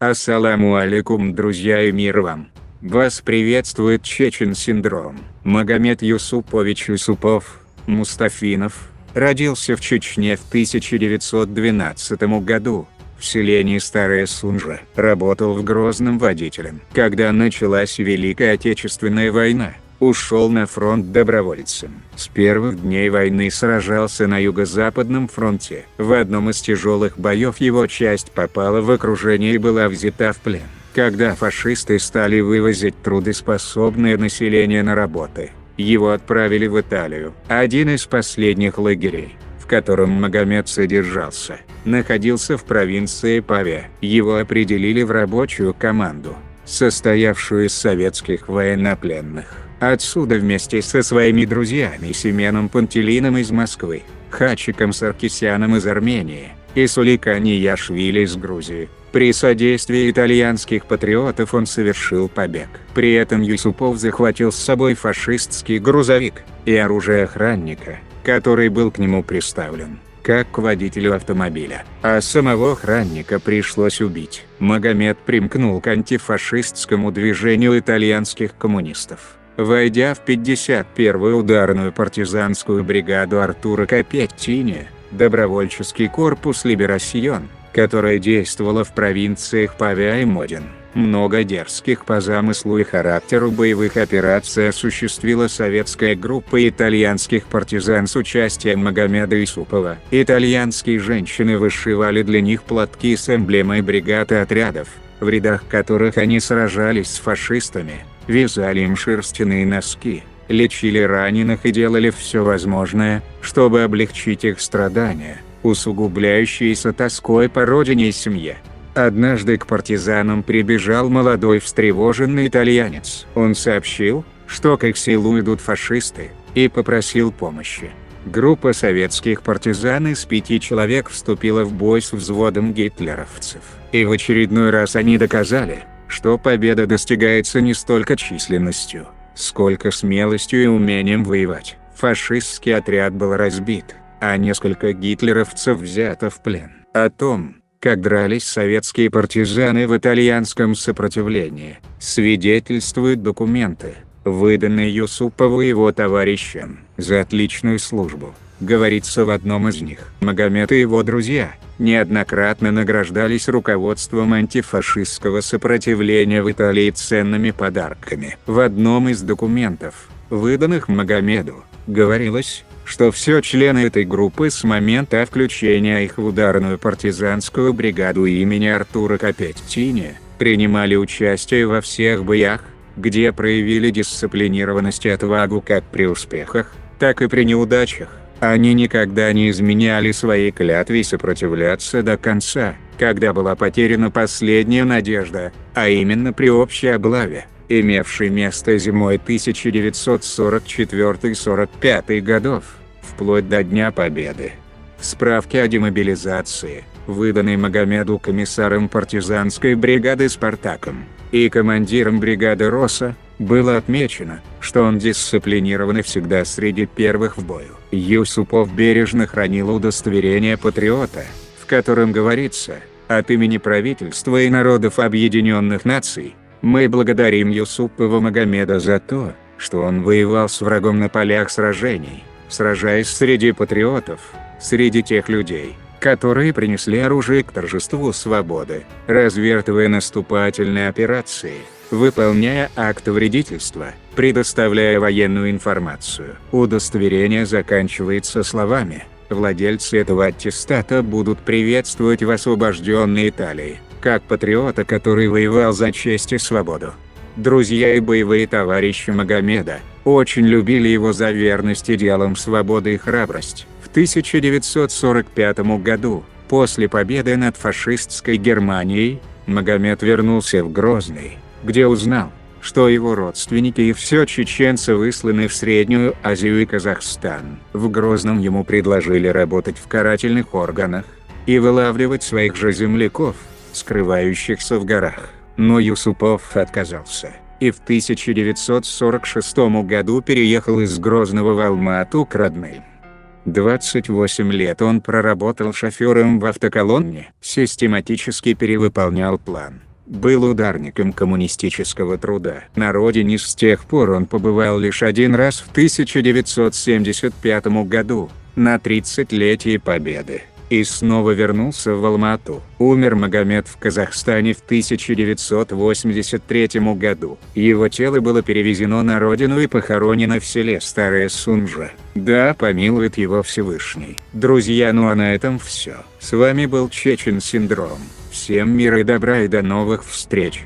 Ассаламу алейкум, друзья, и мир вам! Вас приветствует Чечен-синдром. Магомед Юсупович Юсупов, Мустафинов, родился в Чечне в 1912 году, в селении Старая Сунжа. Работал в Грозном водителем. Когда началась Великая Отечественная война, ушел на фронт добровольцем. С первых дней войны сражался на Юго-Западном фронте. В одном из тяжелых боев его часть попала в окружение и была взята в плен. Когда фашисты стали вывозить трудоспособное население на работы, его отправили в Италию. Один из последних лагерей, в котором Магомед содержался, находился в провинции Павия. Его определили в рабочую команду, состоявшую из советских военнопленных. Отсюда вместе со своими друзьями Семеном Пантелиным из Москвы, Хачиком Саркисяном из Армении и Сулейка Нияшвили из Грузии, при содействии итальянских патриотов он совершил побег. При этом Юсупов захватил с собой фашистский грузовик и оружие охранника, который был к нему приставлен, как к водителю автомобиля, а самого охранника пришлось убить. Магомед примкнул к антифашистскому движению итальянских коммунистов, войдя в 51-ю ударную партизанскую бригаду Артура Капеттини, добровольческий корпус Либерасьон, которая действовала в провинциях Павия и Моден. Много дерзких по замыслу и характеру боевых операций осуществила советская группа итальянских партизан с участием Магомеда Юсупова. Итальянские женщины вышивали для них платки с эмблемой бригад и отрядов, в рядах которых они сражались с фашистами, вязали им шерстяные носки, лечили раненых и делали все возможное, чтобы облегчить их страдания, усугубляющиеся тоской по родине и семье. Однажды к партизанам прибежал молодой встревоженный итальянец. Он сообщил, что к их селу идут фашисты, и попросил помощи. Группа советских партизан из 5 человек вступила в бой с взводом гитлеровцев. И в очередной раз они доказали, что победа достигается не столько численностью, сколько смелостью и умением воевать. Фашистский отряд был разбит, а несколько гитлеровцев взято в плен. О том, как дрались советские партизаны в итальянском сопротивлении, свидетельствуют документы, выданные Юсупову и его товарищам за отличную службу. Говорится в одном из них: Магомед и его друзья неоднократно награждались руководством антифашистского сопротивления в Италии ценными подарками. В одном из документов, выданных Магомеду, говорилось, что все члены этой группы с момента включения их в ударную партизанскую бригаду имени Артура Капеттини принимали участие во всех боях, где проявили дисциплинированность и отвагу как при успехах, так и при неудачах. Они никогда не изменяли своей клятве сопротивляться до конца, когда была потеряна последняя надежда, а именно при общей облаве, имевшей место зимой 1944-45 годов, вплоть до Дня Победы. В справке о демобилизации, выданной Магомеду комиссаром партизанской бригады «Спартаком» и командиром бригады «Роса», было отмечено, что он дисциплинирован и всегда среди первых в бою. Юсупов бережно хранил удостоверение патриота, в котором говорится: «От имени правительства и народов Объединенных Наций мы благодарим Юсупова Магомеда за то, что он воевал с врагом на полях сражений, сражаясь среди патриотов, среди тех людей, которые принесли оружие к торжеству свободы, развертывая наступательные операции, выполняя акты вредительства, предоставляя военную информацию». Удостоверение заканчивается словами: «Владельцы этого аттестата будут приветствовать в освобожденной Италии, как патриота, который воевал за честь и свободу». Друзья и боевые товарищи Магомеда очень любили его за верность идеалам свободы и храбрость. В 1945 году, после победы над фашистской Германией, Магомед вернулся в Грозный, где узнал, что его родственники и все чеченцы высланы в Среднюю Азию и Казахстан. В Грозном ему предложили работать в карательных органах и вылавливать своих же земляков, скрывающихся в горах. Но Юсупов отказался, и в 1946 году переехал из Грозного в Алмату к родным. 28 лет он проработал шофером в автоколонне, систематически перевыполнял план, был ударником коммунистического труда. На родине с тех пор он побывал лишь один раз в 1975 году, на 30-летие Победы, и снова вернулся в Алма-Ату. Умер Магомед в Казахстане в 1983 году. Его тело было перевезено на родину и похоронено в селе Старая Сунжа. Да помилует его Всевышний. Друзья, ну а на этом все. С вами был Чечен Синдром. Всем мира и добра и до новых встреч.